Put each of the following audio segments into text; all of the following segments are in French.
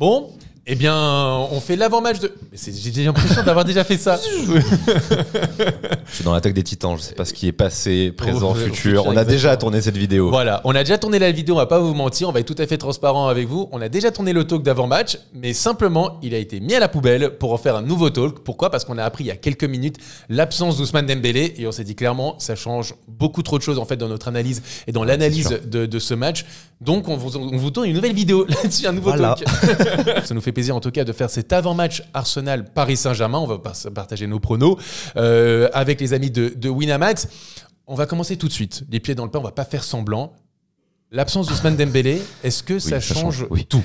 Bon, eh bien, on fait l'avant-match de... J'ai l'impression d'avoir déjà fait ça. Je suis dans l'attaque des Titans, je sais pas ce qui est passé, présent, futur. On a déjà tourné cette vidéo. Voilà, on a déjà tourné la vidéo, on va pas vous mentir, on va être tout à fait transparent avec vous. On a déjà tourné le talk d'avant-match, mais simplement, il a été mis à la poubelle pour en faire un nouveau talk. Pourquoi ? Parce qu'on a appris il y a quelques minutes l'absence d'Ousmane Dembélé et on s'est dit clairement, ça change beaucoup trop de choses en fait dans notre analyse et dans l'analyse de ce match. Donc, on vous tourne une nouvelle vidéo là-dessus, un nouveau talk. Ça nous fait plaisir en tout cas de faire cet avant-match Arsenal-Paris Saint-Germain. On va partager nos pronos avec les amis de Winamax. On va commencer tout de suite. Les pieds dans le pain, on va pas faire semblant. L'absence d'Ousmane Dembélé, est-ce que ça change tout ?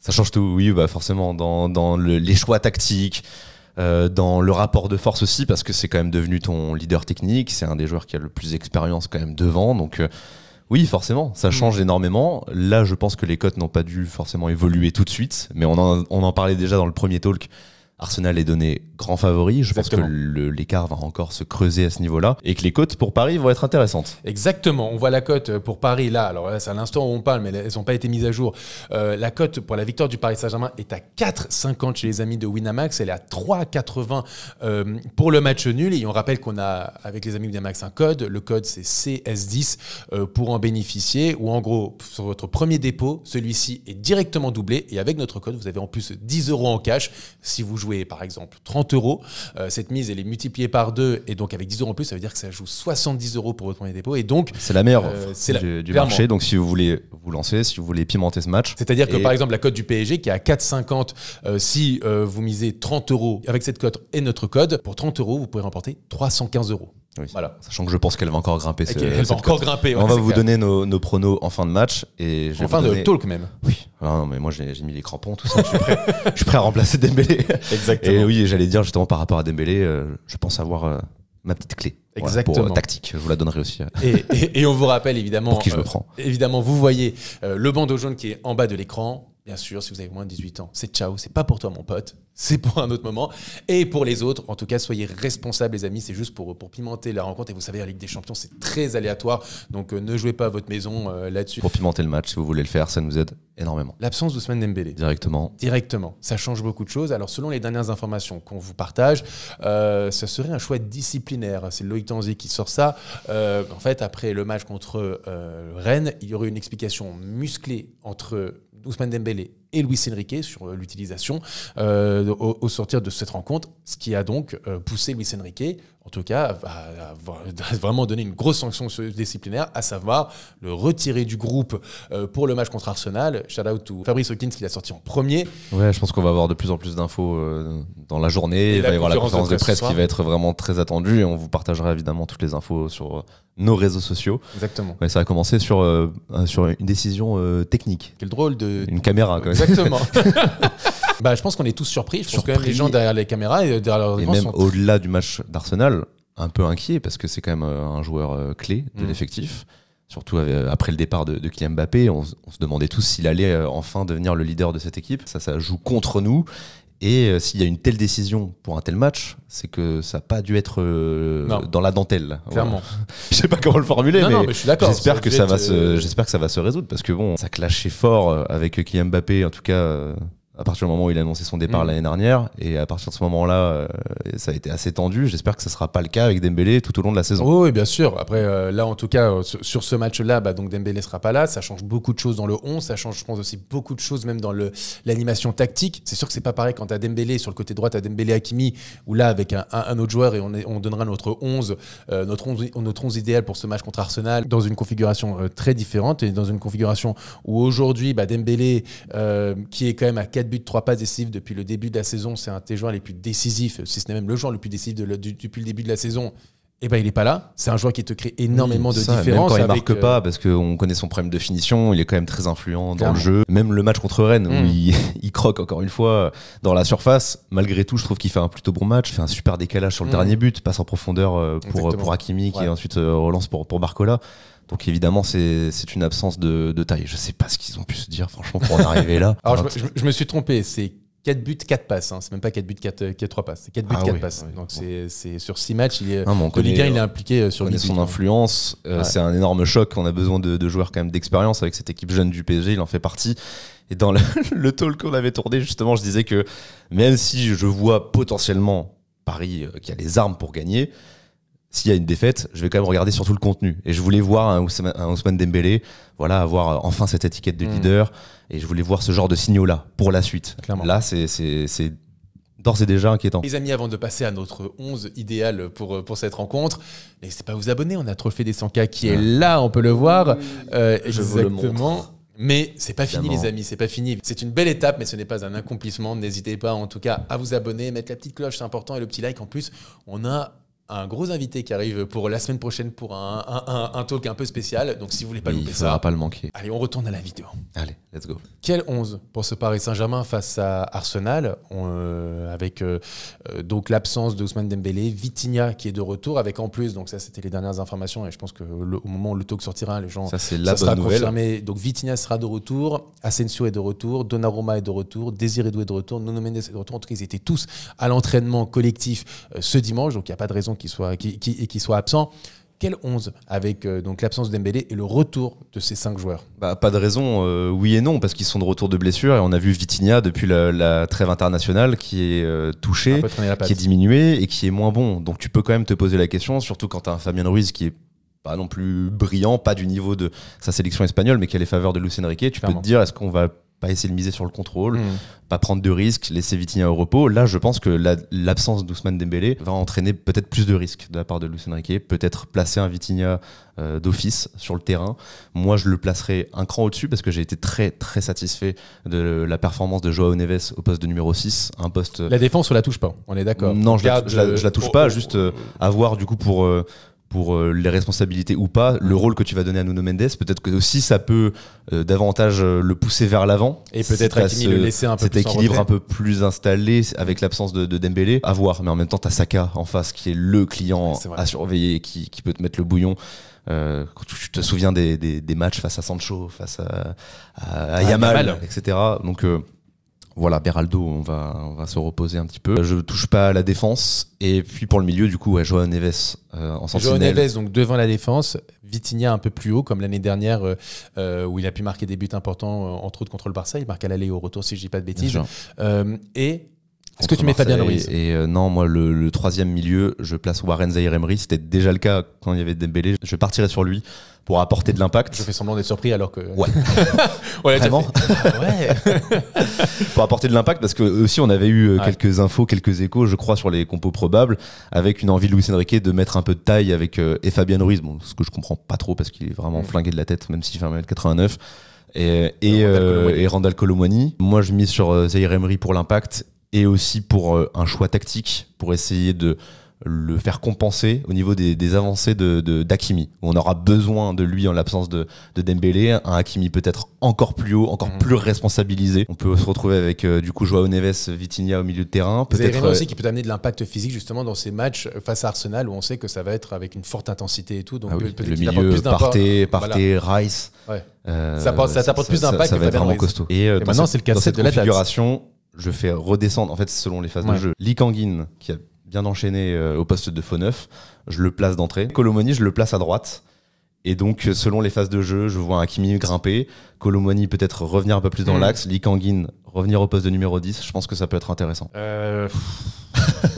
Ça change tout, oui, bah forcément, dans les choix tactiques, dans le rapport de force aussi, parce que c'est quand même devenu ton leader technique, c'est un des joueurs qui a le plus d'expérience quand même devant, donc oui, forcément, ça change énormément. Là, je pense que les cotes n'ont pas dû forcément évoluer tout de suite, mais on en parlait déjà dans le premier talk. Arsenal est donné grand favori. Je pense que l'écart va encore se creuser à ce niveau-là et que les cotes pour Paris vont être intéressantes. Exactement. On voit la cote pour Paris là. Alors là, c'est à l'instant où on parle, mais elles n'ont pas été mises à jour. La cote pour la victoire du Paris Saint-Germain est à 4,50 chez les amis de Winamax. Elle est à 3,80 pour le match nul. Et on rappelle qu'on a, avec les amis de Winamax, un code. Le code, c'est CS10 pour en bénéficier. Ou en gros, sur votre premier dépôt, celui-ci est directement doublé. Et avec notre code, vous avez en plus 10 € en cash. Si vous jouez par exemple 30 €, cette mise elle est multipliée par 2 et donc avec 10 € en plus ça veut dire que ça joue 70 € pour votre premier dépôt et donc c'est la meilleure offre du marché. Donc si vous voulez vous lancer, si vous voulez pimenter ce match, c'est-à-dire que par exemple la cote du PSG qui est à 4,50 si vous misez 30 € avec cette cote et notre code, pour 30 € vous pouvez remporter 315 €. Oui. Voilà. Sachant que je pense qu'elle va encore grimper. Elle va encore grimper. On va vous donner nos pronos en fin de match. Et en fin de talk même. Oui. Non, mais moi j'ai mis les crampons, tout ça. Je suis prêt à remplacer Dembélé. Exactement. Et oui, j'allais dire justement par rapport à Dembélé, je pense avoir ma petite clé. Exactement. Voilà, pour tactique, je vous la donnerai aussi. Et on vous rappelle évidemment. Pour qui je le prends. Évidemment, vous voyez le bandeau jaune qui est en bas de l'écran. Bien sûr, si vous avez moins de 18 ans, c'est ciao, c'est pas pour toi mon pote, c'est pour un autre moment. Et pour les autres, en tout cas, soyez responsables les amis, c'est juste pour pimenter la rencontre. Et vous savez, la Ligue des Champions, c'est très aléatoire, donc ne jouez pas à votre maison là-dessus. Pour pimenter le match, si vous voulez le faire, ça nous aide énormément. L'absence d'Ousmane Dembélé. Directement, ça change beaucoup de choses. Alors selon les dernières informations qu'on vous partage, ça serait un choix disciplinaire. C'est Loïc Tanzi qui sort ça. En fait, après le match contre Rennes, il y aurait une explication musclée entre Ousmane Dembélé et Luis Enrique sur l'utilisation au sortir de cette rencontre, ce qui a donc poussé Luis Enrique, en tout cas, à vraiment donner une grosse sanction disciplinaire, à savoir le retirer du groupe pour le match contre Arsenal. Shout out to Fabrice Hawkins qui l'a sorti en premier. Ouais, je pense qu'on va avoir de plus en plus d'infos dans la journée. Il va y avoir la conférence de presse qui va être vraiment très attendue et on vous partagera évidemment toutes les infos sur nos réseaux sociaux. Exactement. Ouais, ça va commencer sur une décision technique. Quel drôle de... Une caméra quand même. Exactement. Je pense qu'on est tous surpris. Je pense que même les gens derrière les caméras et derrière leurs écrans même au-delà du match d'Arsenal, un peu inquiet parce que c'est quand même un joueur clé de l'effectif. Surtout après le départ de Kylian Mbappé, on se demandait tous s'il allait enfin devenir le leader de cette équipe. Ça joue contre nous. Et s'il y a une telle décision pour un tel match, c'est que ça n'a pas dû être dans la dentelle. Clairement. Voilà. Je sais pas comment le formuler, mais je suis d'accord. J'espère que ça va se résoudre parce que bon, ça clashait fort avec Kylian Mbappé, en tout cas. À partir du moment où il a annoncé son départ l'année dernière, et à partir de ce moment-là, ça a été assez tendu. J'espère que ce ne sera pas le cas avec Dembélé tout au long de la saison. Oui, bien sûr. Après, là, en tout cas, sur ce match-là, donc Dembélé ne sera pas là. Ça change beaucoup de choses dans le 11. Ça change, je pense, aussi beaucoup de choses même dans l'animation tactique. C'est sûr que c'est pas pareil quand tu as Dembélé sur le côté droit, tu as Dembélé Hakimi, où là, avec un autre joueur, et on donnera notre 11 idéal pour ce match contre Arsenal, dans une configuration très différente, et dans une configuration où aujourd'hui, Dembélé, qui est quand même à 4 buts, 3 passes décisives depuis le début de la saison, c'est un des joueurs les plus décisifs, si ce n'est même le joueur le plus décisif depuis le début de la saison. Et il n'est pas là. C'est un joueur qui te crée énormément de différences. Même quand il marque pas, parce qu'on connaît son problème de finition, il est quand même très influent dans le jeu. Même le match contre Rennes, où il croque encore une fois dans la surface. Malgré tout, je trouve qu'il fait un plutôt bon match. Il fait un super décalage sur le dernier but, passe en profondeur pour Hakimi, qui ensuite relance pour Barcola. Donc évidemment, c'est une absence de taille. Je sais pas ce qu'ils ont pu se dire, franchement, pour en arriver là. Alors je me suis trompé, c'est 4 buts, 4 passes. Hein. C'est même pas 4 buts, 4 3 passes. C'est 4 buts, 4 passes. Donc c'est sur 6 matchs, de Ligue 1, il est impliqué sur 8 buts. Son influence, c'est un énorme choc. On a besoin de joueurs quand même d'expérience avec cette équipe jeune du PSG, il en fait partie. Et dans le talk qu'on avait tourné, justement, je disais que même si je vois potentiellement Paris qui a les armes pour gagner, s'il y a une défaite, je vais quand même regarder surtout le contenu. Et je voulais voir un Ousmane Dembélé, voilà, avoir enfin cette étiquette de leader. Et je voulais voir ce genre de signaux-là pour la suite. Clairement. Là, c'est d'ores et déjà inquiétant. Les amis, avant de passer à notre 11 idéal pour cette rencontre, n'hésitez pas à vous abonner. On a Trophée des 100K qui est là, on peut le voir. Je vous le Exactement. montre. Mais c'est pas fini, Évidemment. les amis, c'est pas fini. C'est une belle étape, mais ce n'est pas un accomplissement. N'hésitez pas, en tout cas, à vous abonner, mettre la petite cloche, c'est important, et le petit like. En plus, on a un gros invité qui arrive pour la semaine prochaine pour un talk un peu spécial. Donc, si vous voulez pas Oui, louper il ne faudra ça, pas le manquer. allez, on retourne à la vidéo. Allez, let's go. Quel 11 pour ce Paris Saint-Germain face à Arsenal, avec donc l'absence de Ousmane Dembélé, Vitinha qui est de retour, avec en plus, donc ça c'était les dernières informations, et je pense qu'au moment où le talk sortira, les gens, Ça, c'est la sera bonne nouvelle. confirmé. Donc Vitinha sera de retour, Asensio est de retour, Donnarumma est de retour, Désiré Doué est de retour, Nuno Mendes est de retour. En tout cas, ils étaient tous à l'entraînement collectif ce dimanche, donc il n'y a pas de raison qu'ils soient absents. Quel 11 avec donc l'absence de Dembélé et le retour de ces 5 joueurs? Bah, pas de raison, oui et non, parce qu'ils sont de retour de blessure. Et on a vu Vitinha depuis la trêve internationale qui est touché, Un peu traîner la patte. qui est diminué et qui est moins bon. Donc tu peux quand même te poser la question, surtout quand tu as un Fabien Ruiz qui est pas non plus brillant, pas du niveau de sa sélection espagnole, mais qui a les faveurs de Luis Enrique. Tu Clairement. peux te dire, est-ce qu'on va pas essayer de miser sur le contrôle, pas prendre de risques, laisser Vitinha au repos? Là, je pense que l'absence d'Ousmane Dembélé va entraîner peut-être plus de risques de la part de Luis Enrique, peut-être placer un Vitinha d'office sur le terrain. Moi, je le placerai un cran au-dessus parce que j'ai été très très satisfait de la performance de Joao Neves au poste de numéro 6, un poste... La défense, on la touche pas, on est d'accord. Non, je Garde, la touche pas, juste à voir du coup pour les responsabilités ou pas, le rôle que tu vas donner à Nuno Mendes, peut-être que aussi ça peut davantage le pousser vers l'avant. Et peut-être t'as Hakimi le laisser un peu cet plus en équilibre retrait. un peu plus installé avec l'absence de Dembélé. À voir, mais en même temps, t'as Saka en face qui est le client C'est vrai. à surveiller, qui peut te mettre le bouillon. Quand tu te souviens des matchs face à Sancho, face à Yamal, etc. Donc voilà, Beraldo, on va se reposer un petit peu. Je touche pas à la défense. Et puis pour le milieu, du coup, ouais, Joao Neves en Joao sentinelle. Neves donc devant la défense, Vitinha un peu plus haut comme l'année dernière où il a pu marquer des buts importants, entre autres contre le Barça. Il marque à l'aller et au retour si je dis pas de bêtises. Bien Et est-ce que tu mets Fabien Ruiz? Et non, moi, le troisième milieu, je place Warren Zaïre-Emery. C'était déjà le cas quand il y avait Dembélé. Je partirais sur lui pour apporter de l'impact. Je fais semblant d'être surpris alors que... Ouais. On l'a déjà Vraiment fait. Ah ouais. Pour apporter de l'impact, parce que aussi on avait eu Ouais. quelques infos, quelques échos, je crois, sur les compos probables, avec une envie de Luis Enrique de mettre un peu de taille avec et Fabien Ruiz, bon, ce que je comprends pas trop parce qu'il est vraiment flingué de la tête, même s'il fait 1m89. Et Randal Colomwani. Moi, je mise sur Zaïre Emery pour l'impact et aussi pour un choix tactique pour essayer de le faire compenser au niveau des avancées d'Hakimi, où on aura besoin de lui en l'absence de Dembélé, un Hakimi peut-être encore plus haut, encore plus responsabilisé. On peut se retrouver avec du coup Joao Neves, Vitinha au milieu de terrain. Zaïre Peut-être Emery aussi qui peut amener de l'impact physique justement dans ces matchs face à Arsenal où on sait que ça va être avec une forte intensité et tout. Donc ah oui, peut-être le qu'il apporte milieu plus d'impact. Partey, Rice. Ouais. Ça t'apporte plus d'impact Ça que va être Fabien vraiment Ruiz. costaud. Et dans maintenant, cette- c'est le dans casse-tête cette de la tête. configuration, je fais redescendre, en fait, selon les phases de jeu. Lee Kangin, qui a bien enchaîné au poste de faux neuf, je le place d'entrée. Colomwani, je le place à droite. Et donc, selon les phases de jeu, je vois Hakimi grimper, Colomwani peut-être revenir un peu plus dans l'axe, Lee Kangin revenir au poste de numéro 10. Je pense que ça peut être intéressant.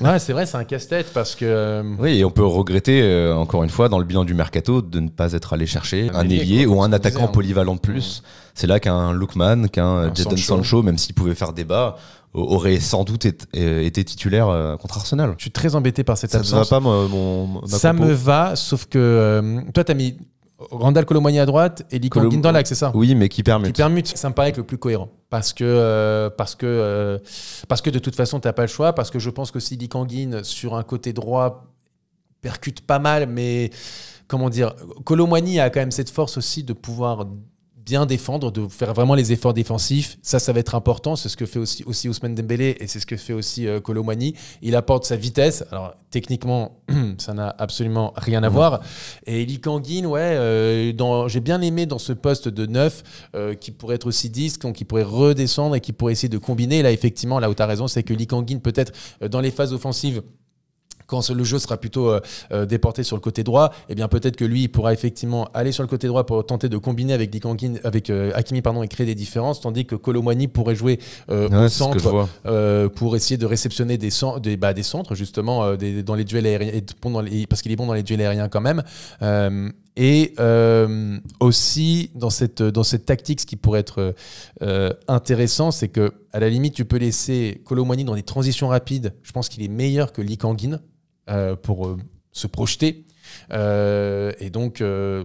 Ouais, c'est vrai, c'est un casse-tête parce que... Oui, et on peut regretter, encore une fois, dans le bilan du Mercato, de ne pas être allé chercher un ailier ou un attaquant polyvalent de plus. C'est là qu'un Lookman, qu'un Jadon Sancho, même s'il pouvait faire débat, aurait sans doute été titulaire contre Arsenal. Je suis très embêté par cette Ça ne absence. va pas, ma Ça compo me va, sauf que toi, t'as mis Randal Colomwani à droite et Lee Kangin dans l'axe, c'est ça? Oui, mais qui permute. Qui permute, ça me paraît être le plus cohérent. Parce que de toute façon, tu n'as pas le choix. Parce que je pense que si Lee Kangin, sur un côté droit, percute pas mal, mais comment dire, Colomwani a quand même cette force aussi de pouvoir bien défendre, de faire vraiment les efforts défensifs. Ça va être important. C'est ce que fait aussi Ousmane Dembélé et c'est ce que fait aussi Colomwani. Il apporte sa vitesse. Alors, techniquement, ça n'a absolument rien à voir. Et Lee Kangin, j'ai bien aimé dans ce poste de 9 qui pourrait être aussi 10, qui pourrait redescendre et qui pourrait essayer de combiner. Là, effectivement, là où tu as raison, c'est que Lee Kangin, peut-être dans les phases offensives, quand le jeu sera plutôt déporté sur le côté droit, eh bien peut-être que lui il pourra effectivement aller sur le côté droit pour tenter de combiner avec Hakimi et créer des différences, tandis que Kolo Muani pourrait jouer au centre pour essayer de réceptionner des centres justement dans les duels aériens, parce qu'il est bon dans les duels aériens quand même. Et aussi dans cette tactique, ce qui pourrait être intéressant, c'est que à la limite tu peux laisser Kolo Muani dans des transitions rapides. Je pense qu'il est meilleur que Lee Kang-in pour se projeter. Et donc, je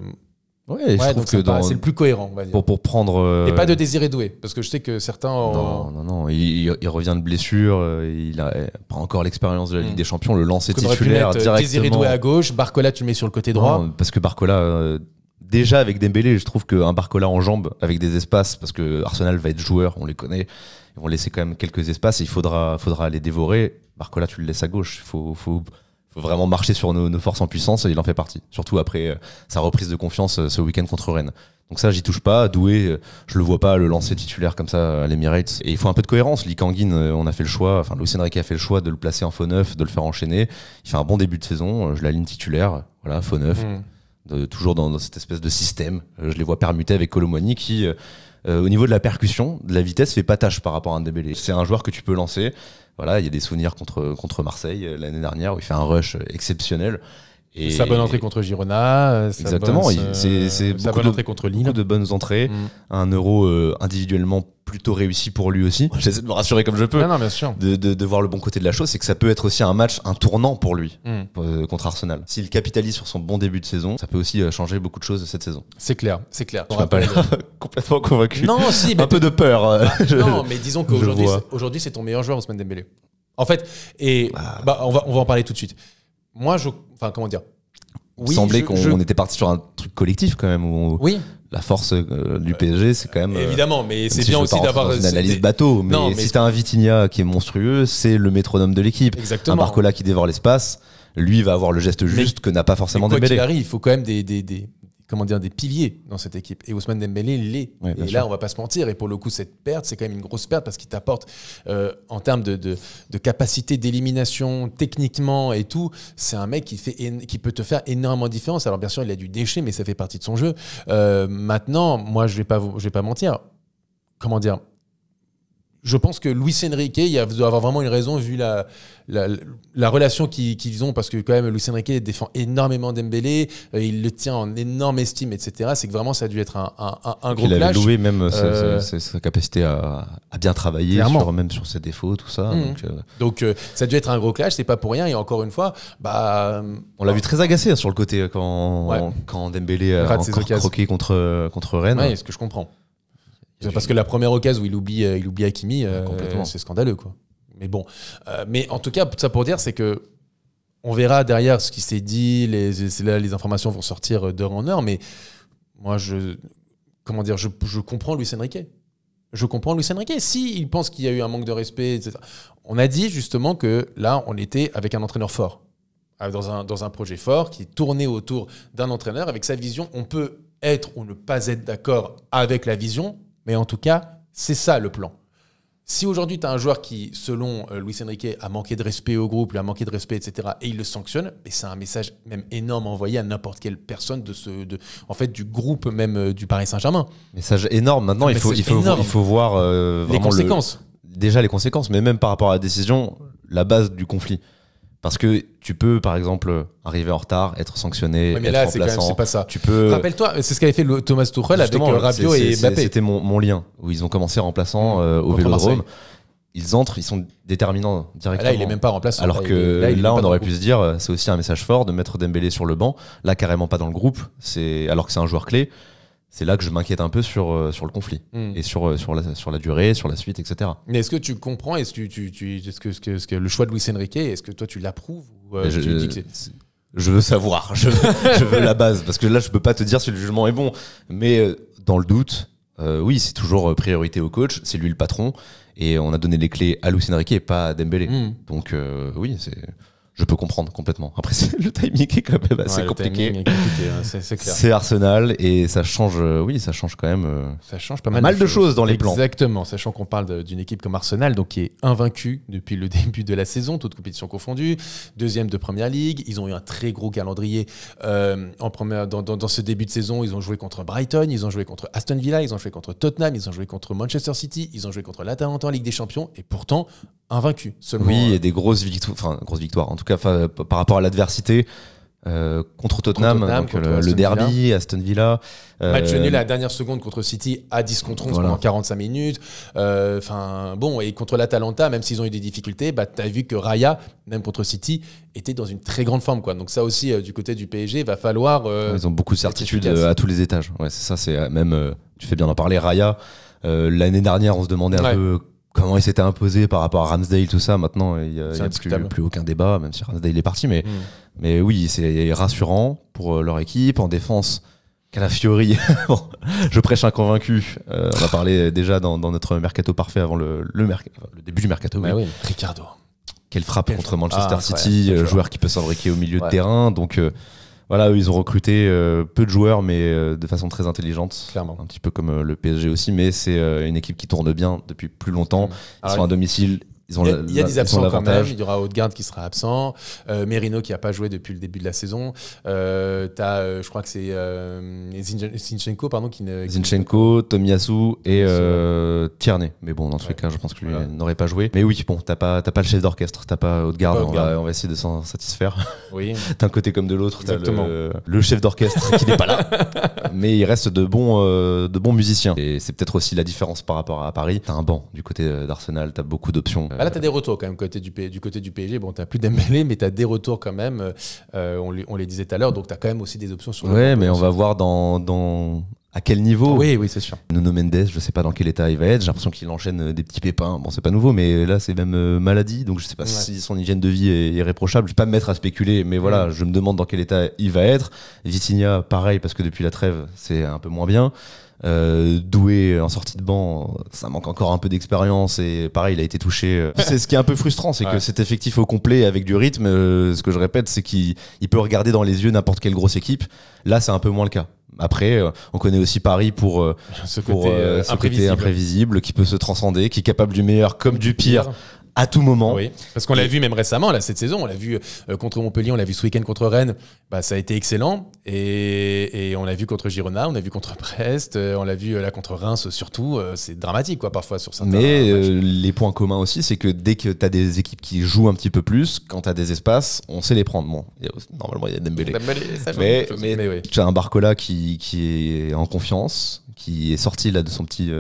trouve que c'est le plus cohérent, on va dire. Pour prendre. Et pas de Désiré Doué, parce que je sais que certains. Non. Il revient de blessure. Il a pas encore l'expérience de la Ligue des Champions. Le lancer titulaire directement. Désiré Doué à gauche, Barcola, tu le mets sur le côté droit. Non, parce que Barcola. Déjà avec Dembélé, je trouve qu'un Barcola en jambes avec des espaces, parce que Arsenal va être joueur, on les connaît, ils vont laisser quand même quelques espaces et il faudra les dévorer. Barcola, tu le laisses à gauche. Il faut vraiment marcher sur nos forces en puissance et il en fait partie. Surtout après sa reprise de confiance ce week-end contre Rennes. Donc ça, j'y touche pas. Doué, je le vois pas le lancer titulaire comme ça à l'Emirates. Et il faut un peu de cohérence. Lee Kang-in, on a fait le choix, enfin Luis Enrique a fait le choix de le placer en faux neuf, de le faire enchaîner. Il fait un bon début de saison. Je l'aligne titulaire, voilà, faux neuf. Toujours dans cette espèce de système. Je les vois permuter avec Kolo Muani qui, au niveau de la percussion, de la vitesse, fait pas tâche par rapport à un Dembélé. C'est un joueur que tu peux lancer. Voilà, il y a des souvenirs contre Marseille l'année dernière où il fait un rush exceptionnel. Et sa bonne entrée contre Girona. Exactement, c'est sa bonne entrée contre Lille. Beaucoup de bonnes entrées. Un Euro individuellement plutôt réussi pour lui aussi. J'essaie de me rassurer comme je peux. Non, bien sûr. De voir le bon côté de la chose, c'est que ça peut être aussi un tournant pour lui contre Arsenal. S'il capitalise sur son bon début de saison, ça peut aussi changer beaucoup de choses cette saison. C'est clair. Tu m'as pas l'air complètement convaincu. Non, si. Un peu de peur. Non, mais disons qu'aujourd'hui, c'est ton meilleur joueur, Ousmane Dembélé. En fait, on va en parler tout de suite. Moi, comment dire, il semblait qu'on était parti sur un truc collectif quand même. Oui. La force du PSG, c'est quand même. Évidemment, mais c'est bien aussi d'avoir une analyse bateau. Mais si t'as un Vitinha qui est monstrueux, c'est le métronome de l'équipe. Exactement. Un Barcola qui dévore l'espace, lui va avoir le geste juste que n'a pas forcément Dembélé. Quoi qu'il arrive, il faut quand même des piliers dans cette équipe. Et Ousmane Dembélé l'est. Ouais, et là, on va pas se mentir. Et pour le coup, cette perte, c'est quand même une grosse perte parce qu'il t'apporte, en termes de capacité d'élimination, techniquement et tout, c'est un mec qui peut te faire énormément de différence. Alors bien sûr, il a du déchet, mais ça fait partie de son jeu. Maintenant, moi, je vais pas mentir. Comment dire ? Je pense que Luis Enrique, il doit avoir vraiment une raison vu la relation qu'ils ont, parce que quand même Luis Enrique défend énormément Dembélé, il le tient en énorme estime, etc. C'est que vraiment ça a dû être un gros clash. Il avait loué même sa capacité à bien travailler même sur ses défauts, tout ça. Donc ça a dû être un gros clash, c'est pas pour rien. Et encore une fois, on l'a vu très agacé sur le côté quand Dembélé a encore croqué contre Rennes. Ouais, ce que je comprends. Parce que la première occasion où il oublie Hakimi, c'est scandaleux, quoi. Mais bon, mais en tout cas, ça pour dire, c'est que on verra derrière ce qui s'est dit, les informations vont sortir d'heure en heure, mais moi, je comprends Luis Enrique. Je comprends Luis Enrique. S'il pense qu'il y a eu un manque de respect, etc. On a dit justement que là, on était avec un entraîneur fort, dans un projet fort qui tournait autour d'un entraîneur avec sa vision. On peut être ou ne pas être d'accord avec la vision, mais en tout cas, c'est ça le plan. Si aujourd'hui, tu as un joueur qui, selon Luis Enrique, a manqué de respect au groupe, lui a manqué de respect, etc., et il le sanctionne, mais c'est un message même énorme envoyé à n'importe quelle personne du groupe même du Paris Saint-Germain. Message énorme. Maintenant, il faut voir les conséquences. Déjà les conséquences, mais même par rapport à la décision, la base du conflit. Parce que tu peux, par exemple, arriver en retard, être sanctionné, mais être là, remplaçant. c'est pas ça. Tu peux... Rappelle-toi, c'est ce qu'avait fait Thomas Tuchel avec Rabiot et Mbappé. C'était mon lien, où ils ont commencé remplaçant au Vélodrome. Ils entrent, ils sont déterminants directement. Là, il est même pas remplaçant. Alors que là, on aurait pu se dire, c'est aussi un message fort de mettre Dembélé sur le banc. Là, carrément pas dans le groupe, alors que c'est un joueur clé. C'est là que je m'inquiète un peu sur le conflit et sur la durée, sur la suite, etc. Mais est-ce que tu comprends, est-ce que le choix de Luis Enrique, est-ce que toi tu l'approuves ou je veux savoir, je veux la base, parce que là je peux pas te dire si le jugement est bon, mais dans le doute, oui, c'est toujours priorité au coach, c'est lui le patron, et on a donné les clés à Luis Enrique et pas à Dembélé. Donc oui, je peux comprendre complètement. Après, le timing est quand même assez compliqué. Le timing est compliqué, c'est clair. C'est Arsenal et ça change, ça change quand même ça change pas mal de choses dans les plans. Exactement, sachant qu'on parle d'une équipe comme Arsenal, donc qui est invaincue depuis le début de la saison, toutes compétitions confondues, deuxième de Première Ligue. Ils ont eu un très gros calendrier dans ce début de saison. Ils ont joué contre Brighton, ils ont joué contre Aston Villa, ils ont joué contre Tottenham, ils ont joué contre Manchester City, ils ont joué contre l'Atalanta en Ligue des Champions et pourtant invaincus. Oui, et des grosses victoires, en tout cas par rapport à l'adversité. Contre Tottenham, donc le derby, Aston Villa. Match nul à la dernière seconde contre City à 10 contre 11 pendant 45 minutes. Et contre l'Atalanta, même s'ils ont eu des difficultés, tu as vu que Raya, même contre City, était dans une très grande forme. Quoi. Donc ça aussi, du côté du PSG, va falloir... ils ont beaucoup de certitudes à tous les étages. Ouais, c'est ça, c'est même... tu fais bien d'en parler, Raya. L'année dernière, on se demandait un peu... Comment il s'était imposé par rapport à Ramsdale, tout ça. Maintenant, il n'y a plus aucun débat, même si Ramsdale est parti. Mais oui, c'est rassurant pour leur équipe. En défense, Calafiori, je prêche un convaincu. On a parlé déjà dans notre mercato parfait avant le début du mercato. Oui. Ricardo. Quelle frappe contre Manchester City, joueur qui peut s'imbriquer au milieu de terrain. Donc voilà, eux, ils ont recruté peu de joueurs, mais de façon très intelligente. Clairement. Un petit peu comme le PSG aussi, mais c'est une équipe qui tourne bien depuis plus longtemps. Ils sont à domicile. Il y a des absents quand même. Il y aura Odegaard qui sera absent. Merino qui n'a pas joué depuis le début de la saison. Je crois que c'est Zinchenko, Zinchenko, Tomiyasu et Tierney. Mais bon, dans tous les cas, je pense que lui n'aurait pas joué. Mais oui, bon, t'as pas le chef d'orchestre, t'as pas Odegaard. On va essayer de s'en satisfaire. Oui. D'un côté comme de l'autre, t'as le chef d'orchestre qui n'est pas là. Mais il reste de bons musiciens. Et c'est peut-être aussi la différence par rapport à Paris. T'as un banc du côté d'Arsenal, t'as beaucoup d'options. Là, tu as des retours quand même du côté du PSG. Bon, tu n'as plus Dembélé, mais tu as des retours quand même. On les disait tout à l'heure, donc tu as quand même aussi des options sur le ouais, mais on va voir à quel niveau. Oui, c'est sûr. Nuno Mendes, je ne sais pas dans quel état il va être. J'ai l'impression qu'il enchaîne des petits pépins. Bon, c'est pas nouveau, mais là, c'est même maladie. Donc, je ne sais pas si son hygiène de vie est irréprochable. Je ne vais pas me mettre à spéculer, mais voilà, je me demande dans quel état il va être. Vitinha, pareil, parce que depuis la trêve, c'est un peu moins bien. Doué en sortie de banc, ça manque encore un peu d'expérience et pareil, il a été touché. C'est ce qui est un peu frustrant, c'est que cet effectif au complet avec du rythme, ce que je répète, c'est qu'il peut regarder dans les yeux n'importe quelle grosse équipe. Là, c'est un peu moins le cas. Après, on connaît aussi Paris pour ce côté imprévisible qui peut se transcender, qui est capable du meilleur comme du pire. À tout moment. Oui, parce qu'on l'a vu même récemment, là, cette saison, on l'a vu contre Montpellier, on l'a vu ce week-end contre Rennes, ça a été excellent. Et on l'a vu contre Girona, on l'a vu contre Brest, on l'a vu là contre Reims surtout. C'est dramatique, quoi, parfois, sur certains matchs. Les points communs aussi, c'est que dès que tu as des équipes qui jouent un petit peu plus, quand tu as des espaces, on sait les prendre. Bon, normalement, il y a Dembélé. Mais tu as un Barcola qui est en confiance, qui est sorti là de son petit...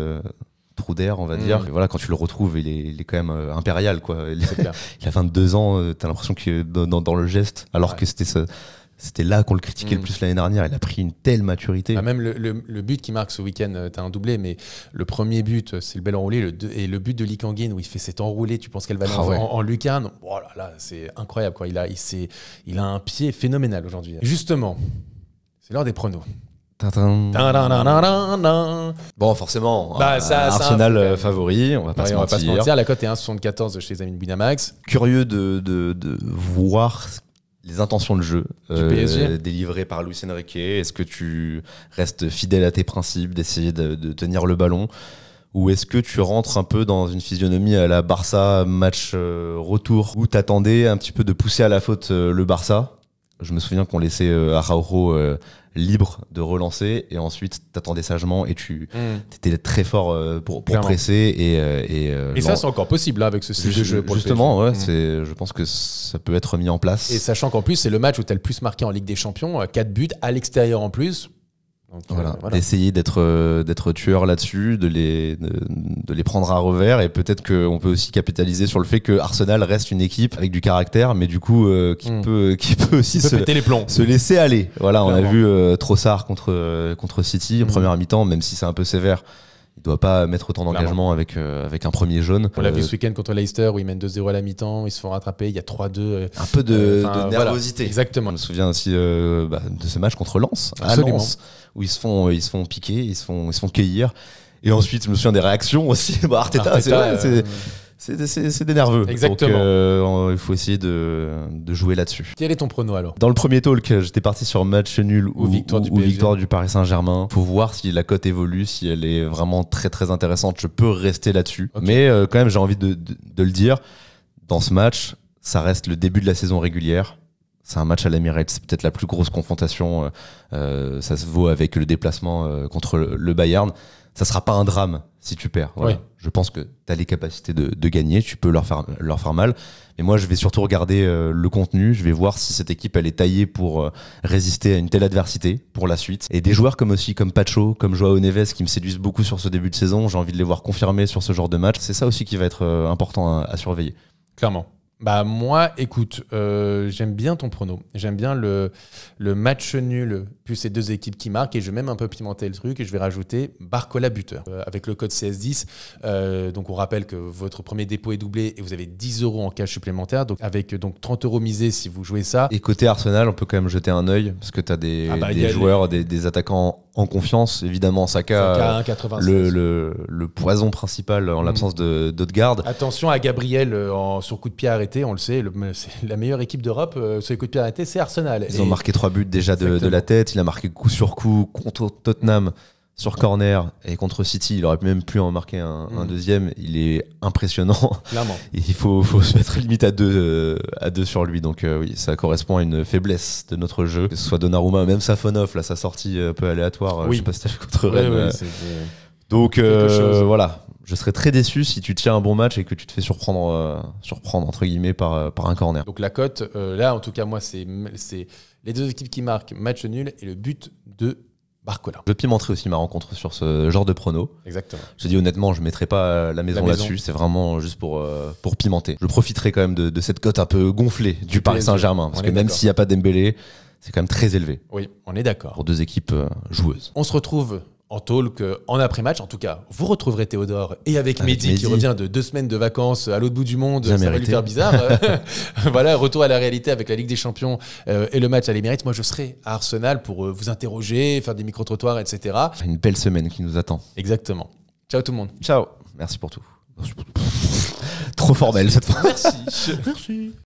trou d'air, on va dire. Et voilà, quand tu le retrouves, il est quand même impérial, quoi. Il a 22 ans, t'as l'impression que dans le geste, alors que c'était là qu'on le critiquait le plus l'année dernière. Il a pris une telle maturité. Même le but qui marque ce week-end, t'as un doublé, mais le premier but, c'est le bel enroulé. Et le but de Lee Kang-in, où il fait cet enroulé, tu penses qu'elle va aller en lucarne. Oh là, c'est incroyable, quoi. Il a un pied phénoménal aujourd'hui. Justement, c'est l'heure des pronos. Bon, forcément, Arsenal favori, on va pas se mentir. La cote est 1,74 chez les amis de Winamax. Curieux de voir les intentions de jeu délivrées par Luis Enrique. Est-ce que tu restes fidèle à tes principes, d'essayer de tenir le ballon, ou est-ce que tu rentres un peu dans une physionomie à la Barça match retour, où t'attendais un petit peu de pousser à la faute le Barça? Je me souviens qu'on laissait Araujo libre de relancer et ensuite t'attendais sagement et tu étais très fort pour presser et ça c'est encore possible là, avec ce style de jeu pour justement le PSG. Je pense que ça peut être mis en place et sachant qu'en plus c'est le match où t'as le plus marqué en Ligue des Champions, 4 buts à l'extérieur en plus. Donc, voilà. D'essayer d'être tueur là-dessus, de les prendre à revers, et peut-être qu'on peut aussi capitaliser sur le fait que Arsenal reste une équipe avec du caractère, mais du coup qui peut aussi péter les plombs, se laisser aller. Voilà, on a vu Trossard contre City en première mi-temps, même si c'est un peu sévère. Il doit pas mettre autant d'engagement avec un premier jaune. On l'a vu ce week-end contre Leicester où ils mènent 2-0 à la mi-temps, ils se font rattraper, il y a 3-2. Un peu de nervosité. Voilà, exactement. Je me souviens aussi de ce match contre Lens, à Lens, où ils se font piquer, ils se font cueillir. Et ensuite, je me souviens des réactions aussi. Arteta, c'est vrai. c'est des nerveux. Exactement. Donc il faut essayer de jouer là-dessus. Quel est ton prono alors? Dans le premier talk, j'étais parti sur match nul ou victoire du Paris Saint-Germain. Faut voir si la cote évolue, si elle est vraiment très très intéressante. Je peux rester là-dessus. Okay. Mais quand même, j'ai envie de le dire. Dans ce match, ça reste le début de la saison régulière. C'est un match à l'Emirates, c'est peut-être la plus grosse confrontation. Ça se vaut avec le déplacement contre le Bayern. Ça sera pas un drame si tu perds. Voilà. Ouais. Je pense que tu as les capacités de gagner, tu peux leur faire mal. Mais moi, je vais surtout regarder le contenu. Je vais voir si cette équipe, elle est taillée pour résister à une telle adversité pour la suite. Et des joueurs comme Pacho, comme Joao Neves, qui me séduisent beaucoup sur ce début de saison. J'ai envie de les voir confirmer sur ce genre de match. C'est ça aussi qui va être important à surveiller. Clairement. Bah moi, écoute, j'aime bien ton prono. J'aime bien le match nul plus ces deux équipes qui marquent, et je vais même un peu pimenter le truc et je vais rajouter Barcola buteur avec le code CS10. Donc on rappelle que votre premier dépôt est doublé et vous avez 10 € en cash supplémentaire, donc avec 30 € misés si vous jouez ça. Et côté Arsenal, on peut quand même jeter un œil parce que tu as des joueurs, des attaquants en confiance. Évidemment, Saka 1,85. Le poison principal en l'absence d'Odegaard. Attention à Gabriel sur coup de pied arrêté, on le sait, c'est la meilleure équipe d'Europe sur les coups de pied arrêtés, c'est Arsenal. Ils ont marqué 3 buts déjà de la tête. Il a marqué coup sur coup contre Tottenham sur corner, et contre City, il aurait même pu en marquer un deuxième. Il est impressionnant. Clairement. Il faut se mettre limite à deux sur lui. Donc oui, ça correspond à une faiblesse de notre jeu. Que ce soit Donnarumma, même Safonov, là, sa sortie un peu aléatoire. Oui. Je sais pas si t'as fait contre Rennes. Donc voilà, je serais très déçu si tu tiens un bon match et que tu te fais surprendre entre guillemets par un corner. Donc la cote, là en tout cas moi c'est les deux équipes qui marquent, match nul et le but de Barcola. Je pimenterai aussi ma rencontre sur ce genre de prono. Exactement. Je dis honnêtement, je ne mettrai pas la maison là-dessus. C'est vraiment juste pour pimenter. Je profiterai quand même de cette cote un peu gonflée du Paris Saint-Germain. Parce que même s'il n'y a pas Dembélé, c'est quand même très élevé. Oui, on est d'accord. Pour deux équipes joueuses. On se retrouve en talk, en après-match. En tout cas, vous retrouverez Théodore et avec Mehdi qui revient de 2 semaines de vacances à l'autre bout du monde. Bien ça mérité. va lui faire bizarre. Voilà, retour à la réalité avec la Ligue des Champions et le match à l'Emirates. Moi, je serai à Arsenal pour vous interroger, faire des micro-trottoirs, etc. Une belle semaine qui nous attend. Exactement. Ciao tout le monde. Ciao. Merci pour tout. Trop formel cette fois. Merci. Merci.